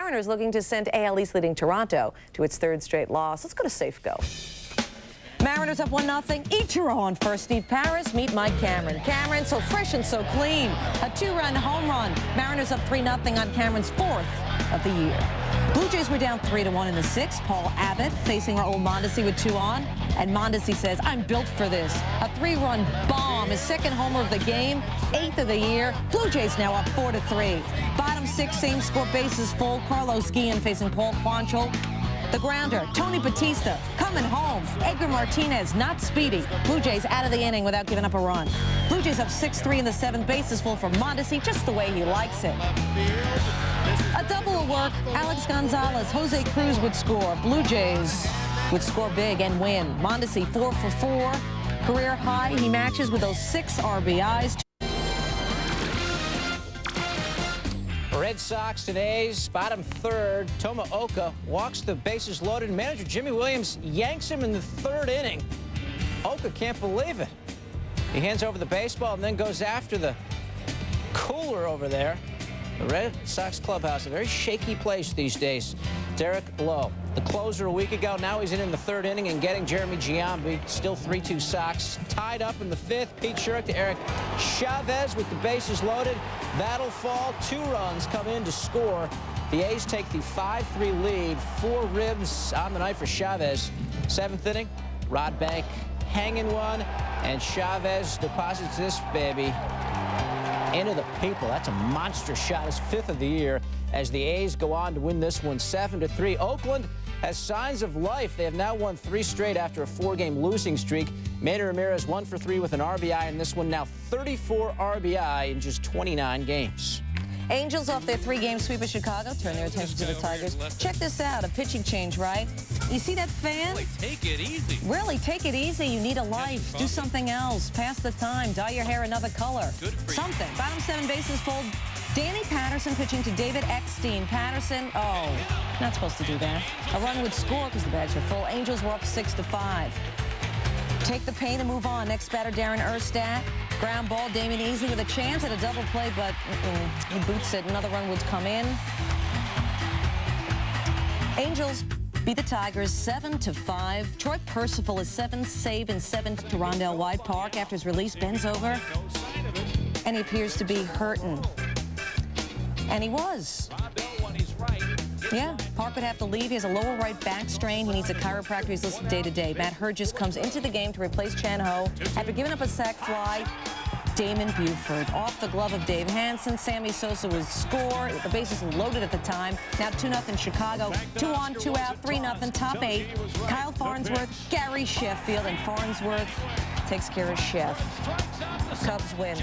Mariners looking to send AL East leading Toronto to its third straight loss. Let's go to Safe Go. Mariners up 1-0. Ichiro on first. Steve Paris. Meet Mike Cameron. Cameron so fresh and so clean. A 2-run home run. Mariners up 3-0 on Cameron's 4th of the year. Blue Jays were down 3-1 in the 6th. Paul Abbott facing Raul Mondesi with 2 on. And Mondesi says, I'm built for this. A 3-run bomb. His 2nd homer of the game. 8th of the year. Blue Jays now up 4-3. Bottom 6, same score, bases full. Carlos Guillen facing Paul Quantrill. The grounder, Tony Batista, coming home. Edgar Martinez, not speedy. Blue Jays out of the inning without giving up a run. Blue Jays up 6-3 in the 7th. Bases full for Mondesi, just the way he likes it. A double will work. Alex Gonzalez, Jose Cruz would score. Blue Jays would score big and win. Mondesi 4 for 4. Career high. He matches with those 6 RBIs. Red Sox and A's, bottom 3rd. Tomaoka walks the bases loaded. Manager Jimmy Williams yanks him in the 3rd inning. Oka can't believe it. He hands over the baseball and then goes after the cooler over there. The Red Sox clubhouse, a very shaky place these days. Derek Lowe, the closer a week ago. Now he's in the 3rd inning and getting Jeremy Giambi. Still 3-2 Sox. Tied up in the 5th. Pete Sherrick to Eric Chavez with the bases loaded. That'll fall. 2 runs come in to score. The A's take the 5-3 lead. 4 ribs on the night for Chavez. 7th inning, Rod Bank hanging one, and Chavez deposits this baby into the people. That's a monster shot. His 5th of the year as the A's go on to win this one 7-3. Oakland has signs of life. They have now won 3 straight after a 4-game losing streak. Manny Ramirez 1 for 3 with an RBI in this one. Now 34 RBI in just 29 games. Angels off their 3-game sweep of Chicago turn their attention to the Tigers. Check this out, a pitching change, right? You see that fan? Really take it easy. Really, take it easy. You need a life. Do something else. Pass the time. Dye your hair another color. Something. Bottom 7, bases full. Danny Patterson pitching to David Eckstein. Patterson, oh, not supposed to do that. A run would score because the bags were full. Angels were up 6-5. Take the pain and move on. Next batter, Darren Erstad. Ground ball, Damian Easley with a chance at a double play, but he boots it. Another run would come in. Angels beat the Tigers 7-5. Troy Percival is 7th save and 7th to Rondell White Park. After his release, bends over, and he appears to be hurting. And he was. Yeah, Park would have to leave. He has a lower right back strain. He needs a chiropractor. He's listed day-to-day. Matt Hergis comes into the game to replace Chan Ho. After giving up a sac fly, Damon Buford. Off the glove of Dave Hansen. Sammy Sosa was score. The bases loaded at the time. Now 2-0 Chicago. 2 on, 2 out, 3-0. Top 8. Kyle Farnsworth, Gary Sheffield, and Farnsworth takes care of Sheff. Cubs win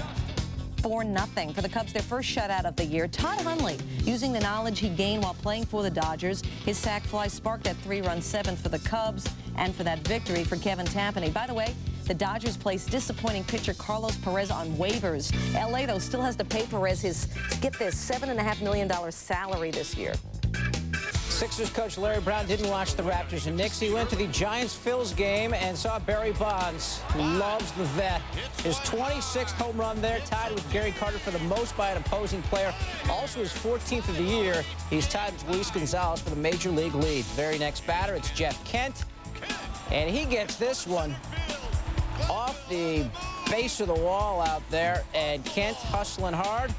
4-0. For the Cubs, their first shutout of the year. Todd Hundley, using the knowledge he gained while playing for the Dodgers. His sac fly sparked that 3-run 7th for the Cubs and for that victory for Kevin Tapani. By the way, the Dodgers placed disappointing pitcher Carlos Perez on waivers. L.A., though, still has to pay Perez his, get this, $7.5 million salary this year. Sixers coach Larry Brown didn't watch the Raptors and Knicks. He went to the Giants-Phils game and saw Barry Bonds, who loves the vet. His 26th home run there, tied with Gary Carter for the most by an opposing player. Also his 14th of the year. He's tied with Luis Gonzalez for the Major League lead. Very next batter, it's Jeff Kent. And he gets this one off the base of the wall out there. And Kent hustling hard,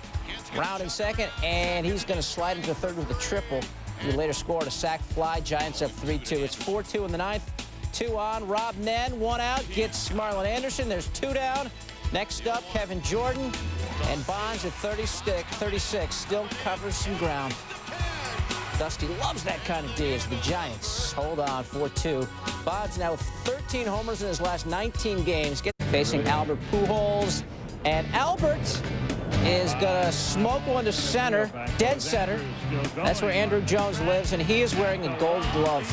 round in second, and he's going to slide into third with a triple. He later scored a sac fly. Giants up 3-2. It's 4-2 in the 9th. 2 on. Rob Nen, 1 out. Gets Marlon Anderson. There's 2 down. Next up, Kevin Jordan. And Bonds at 36 still covers some ground. Dusty loves that kind of D as the Giants hold on 4-2. Bonds now with 13 homers in his last 19 games. Facing Albert Pujols. And Albert is going to smoke one to center, dead center. That's where Andrew Jones lives, and he is wearing a gold glove.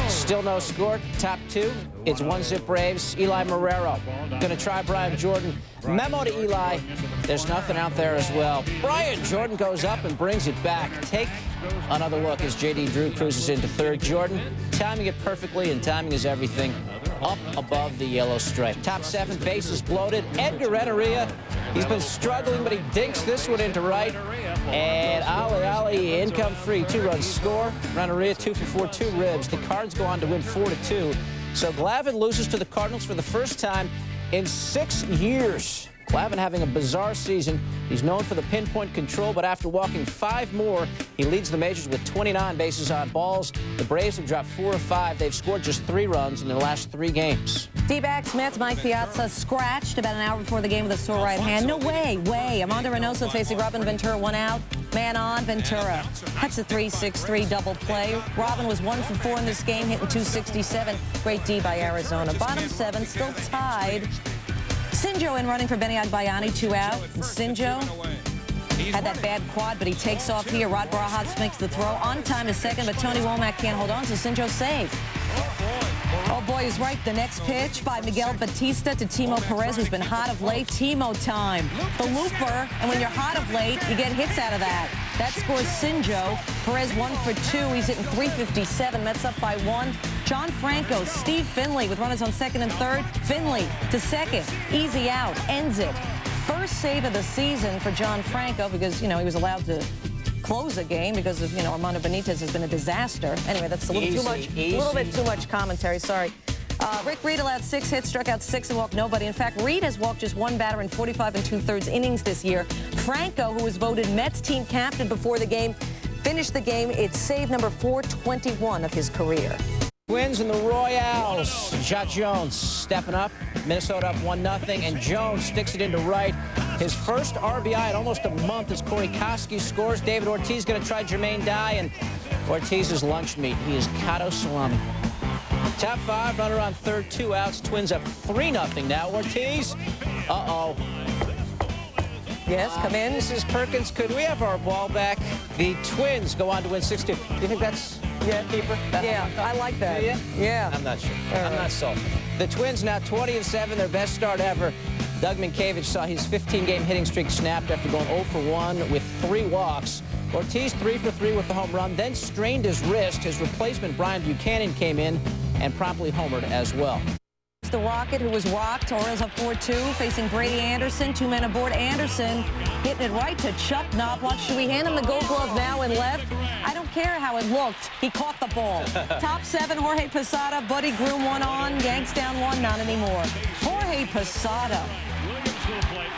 Still no score. Top 2. It's 1-zip Braves. Eli Marrero going to try Brian Jordan. Memo to Eli. There's nothing out there as well. Brian Jordan goes up and brings it back. Take another look as J.D. Drew cruises into third. Jordan timing it perfectly, and timing is everything. Up above the yellow stripe. Top 7, bases bloated. Edgar Renteria He's been struggling, but he dinks this one into right. And Ali income free. 2 runs score. Renneria 2 for 4, 2 ribs. The Cards go on to win 4-2. So Glavine loses to the Cardinals for the first time in 6 years. Glavine having a bizarre season. He's known for the pinpoint control, but after walking 5 more, he leads the majors with 29 bases on balls. The Braves have dropped 4 of 5. They've scored just 3 runs in their last 3 games. D-backs Mets Mike Piazza scratched about an hour before the game with a sore right hand. No way. Armando Reynoso facing Robin Ventura, 1 out. Man on, Ventura. That's a 3-6-3 double play. Robin was 1 for 4 in this game, hitting .267. Great D by Arizona. Bottom 7, still tied. Sinjo in running for Benny Agbayani, 2 out. And Sinjo had that bad quad, but he takes off here. Rod Barajas makes the throw. On time is second, but Tony Womack can't hold on, so Sinjo saves. Oh, boy, is right. The next pitch by Miguel Batista to Timo Perez, who's been hot of late. Timo time. The looper, and when you're hot of late, you get hits out of that. That scores Sinjo. Perez 1 for 2. He's hitting .357. Mets up by 1. John Franco, Steve Finley with runners on second and third. Finley to second. Easy out. Ends it. First save of the season for John Franco because, he was allowed to close a game because of, Armando Benitez has been a disaster. Anyway, that's a little bit too much commentary. Sorry. Rick Reed allowed 6 hits, struck out 6 and walked nobody. In fact, Reed has walked just 1 batter in 45 2/3 innings this year. Franco, who was voted Mets team captain before the game, finished the game. It's save number 421 of his career. Twins and the Royals. Jot Jones stepping up. Minnesota up 1-0, and Jones sticks it into right. His first RBI in almost a month as Corey Koski scores. David Ortiz going to try Jermaine Dye, and Ortiz's lunch meat. He is Kato Salami. Top 5, runner on third, 2 outs. Twins up 3-0 now. Ortiz. Uh-oh. Yes, come in. Mrs. Perkins, could we have our ball back? The Twins go on to win 6-2. Do you think that's keeper? Yeah, I like that. Do you? Yeah. I'm not sure. I'm not sold. The Twins now 20-7, their best start ever. Doug Minkiewicz saw his 15-game hitting streak snapped after going 0 for 1 with 3 walks. Ortiz 3 for 3 with the home run, then strained his wrist. His replacement, Brian Buchanan, came in and promptly homered as well. The Rocket, who was rocked. Orioles up 4-2, facing Brady Anderson. 2 men aboard. Anderson hitting it right to Chuck Knobloch. Should we hand him the Gold Glove now and left? I don't care how it looked. He caught the ball. Top 7, Jorge Posada. Buddy Groom 1 on. Yanks down 1. Not anymore. Jorge Posada.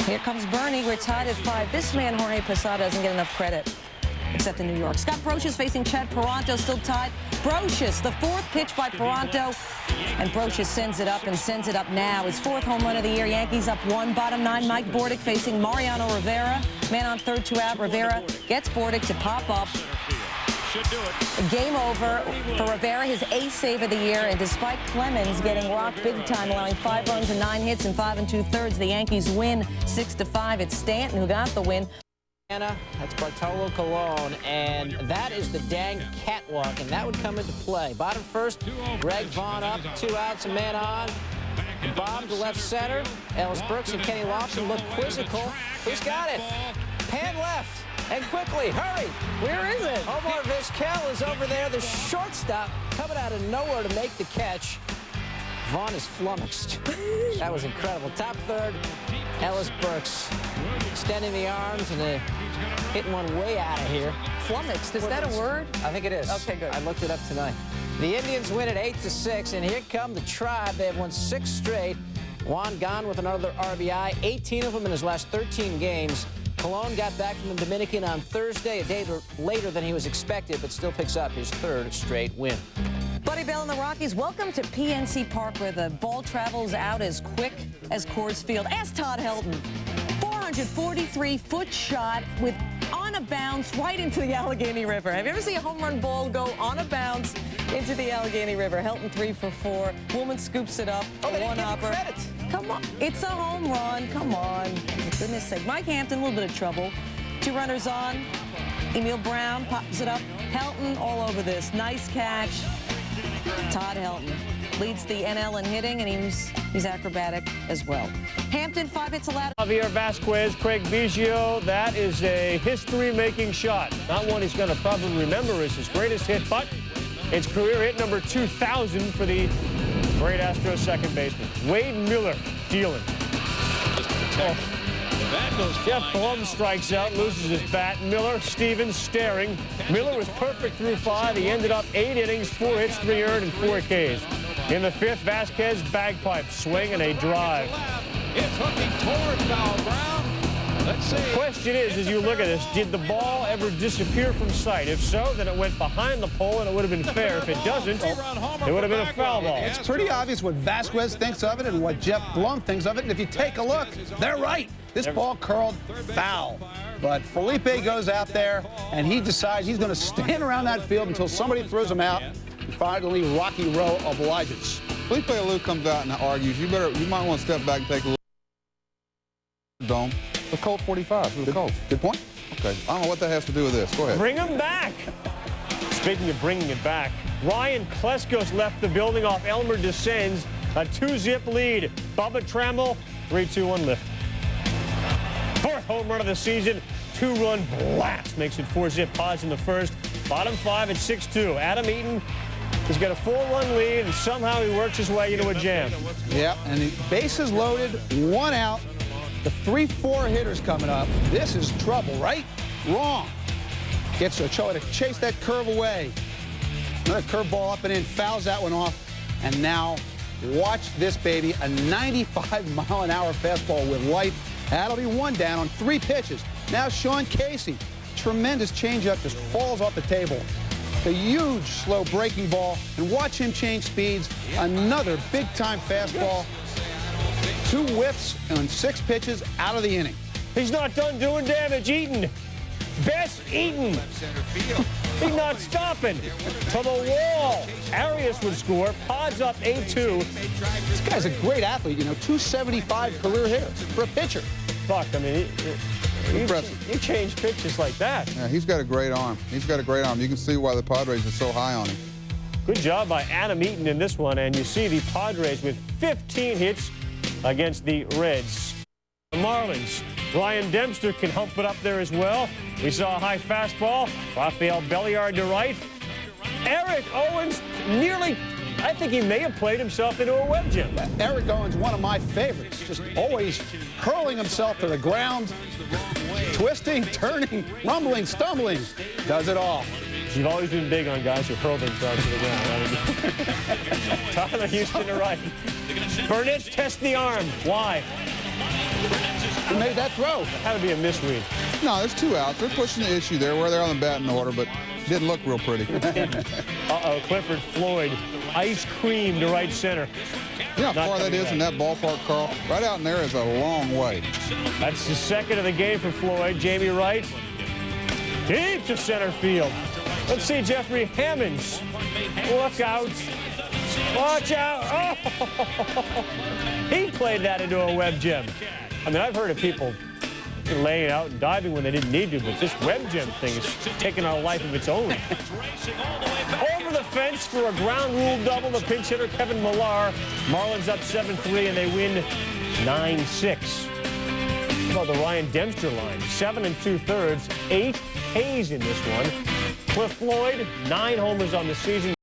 Here comes Bernie. We're tied at 5. This man, Jorge Posada, doesn't get enough credit, except in New York. Scott Brocious facing Chad Paranto, still tied. Brocious, the 4th pitch by Paranto, and Brocious sends it up and sends it up now. His 4th home run of the year. Yankees up 1. Bottom 9, Mike Bordick facing Mariano Rivera. Man on third, 2 out. Rivera gets Bordick to pop up. Game over for Rivera, his 8th save of the year, and despite Clemens getting rocked big time, allowing 5 runs and 9 hits in 5 2/3, the Yankees win 6-5. It's Stanton who got the win. That's Bartolo Colon, and that is the dang catwalk, and that would come into play. Bottom first, Greg Vaughn up, 2 outs, a man on. Bomb to left center. Ellis Burks and Kenny Lofton look quizzical. Who's got it? Pan left, and quickly, hurry. Where is it? Omar Vizquel is over there, the shortstop, coming out of nowhere to make the catch. Vaughn is flummoxed. That was incredible. Top third, Ellis Burks extending the arms and hitting one way out of here. Flummoxed, is that a word? I think it is. Okay, good. I looked it up tonight. The Indians win at 8-6, and here come the Tribe. They have won 6 straight. Juan Gone with another RBI, 18 of them in his last 13 games. Colon got back from the Dominican on Thursday, a day later than he was expected, but still picks up his 3rd straight win. Buddy Bell and the Rockies, welcome to PNC Park, where the ball travels out as quick as Coors Field. Ask Todd Helton. 443-foot shot with on a bounce right into the Allegheny River. Have you ever seen a home run ball go on a bounce into the Allegheny River? Helton 3 for 4. Woman scoops it up. Oh, they didn't give one-hopper. credit. Come on. It's a home run. Come on. For goodness sake. Mike Hampton, a little bit of trouble. 2 runners on. Emil Brown pops it up. Helton all over this. Nice catch. Todd Helton leads the NL in hitting, and he's acrobatic as well. Hampton, 5 hits allowed. Javier Vasquez, Craig Biggio, that is a history-making shot. Not one he's going to probably remember as his greatest hit, but it's career hit number 2,000 for the great Astros second baseman. Wade Miller dealing. Oh. Jeff Blum strikes out, loses his bat. Miller, Stevens staring. Miller was perfect through 5. He ended up 8 innings, 4 hits, 3 earned, and 4 Ks. In the 5th, Vasquez bagpipe swing and a drive. It's hooking toward foul ground. Let's see. The question is, as you look at this, did the ball ever disappear from sight? If so, then it went behind the pole and it would have been fair. If it doesn't, it would have been a foul ball. It's pretty obvious what Vasquez thinks of it and what Jeff Blum thinks of it. And if you take a look, they're right. This ball curled foul. But Felipe goes out there and he decides he's going to stand around that field until somebody throws him out. And finally, Rocky Rowe obliges. Felipe Alou comes out and argues. You might want to step back and take a look. Dome. The Colt 45. The Colt. Good point. Okay. I don't know what that has to do with this. Go ahead. Bring him back. Speaking of bringing it back, Ryan Kleskos left the building off Elmer Descends. A 2-zip lead. Bubba Trammell, 3-2-1 lift. 4th home run of the season. 2-run blast makes it 4-zip Pods in the 1st. Bottom 5 at 6-2. Adam Eaton has got a 4-run lead, and somehow he works his way into a jam. Yep, and the bases loaded, 1 out. The 3-4 hitters coming up. This is trouble, right? Wrong. Gets to try to chase that curve away. Another curveball up and in, fouls that one off. And now, watch this baby, a 95-mile-an-hour fastball with life. That'll be 1 down on 3 pitches. Now Sean Casey, tremendous changeup, just falls off the table. A huge slow breaking ball, and watch him change speeds. Another big-time fastball. 2 whiffs on 6 pitches out of the inning. He's not done doing damage. Eaton. Best Eaton. He's not stopping. To the wall. Arias would score. Pods up 8-2. This guy's a great athlete, you know, 275 career hitter for a pitcher. Fuck, I mean, Impressive. you change pitches like that. Yeah, he's got a great arm. He's got a great arm. You can see why the Padres are so high on him. Good job by Adam Eaton in this one, and you see the Padres with 15 hits against the Reds. The Marlins. Ryan Dempster can hump it up there as well. We saw a high fastball. Rafael Belliard to right. Eric Owens nearly, I think he may have played himself into a web gem. Eric Owens, one of my favorites, just always hurling himself to the ground, twisting, turning, rumbling, stumbling, does it all. You've always been big on guys who hurl themselves to the ground. Tyler Houston to right. Burnett's test the arm. Why? Who made that throw? Had to be a misread. No, there's 2 outs. They're pushing the issue there where they're on the batting order, but didn't look real pretty. Uh-oh, Clifford Floyd. Ice cream to right center. You know how far that is in that ballpark, Carl? Right out in there is a long way. That's the 2nd of the game for Floyd. Jamie Wright. Deep to center field. Let's see Jeffrey Hammonds. Look out. Watch out. Oh! He played that into a web gem. I mean, I've heard of people laying out and diving when they didn't need to, but this web gem thing is taking on a life of its own. Over the fence for a ground rule double, the pinch hitter Kevin Millar. Marlins up 7-3, and they win 9-6. How about the Ryan Dempster line? 7 2/3, 8 Ks in this one. Cliff Floyd, 9 homers on the season.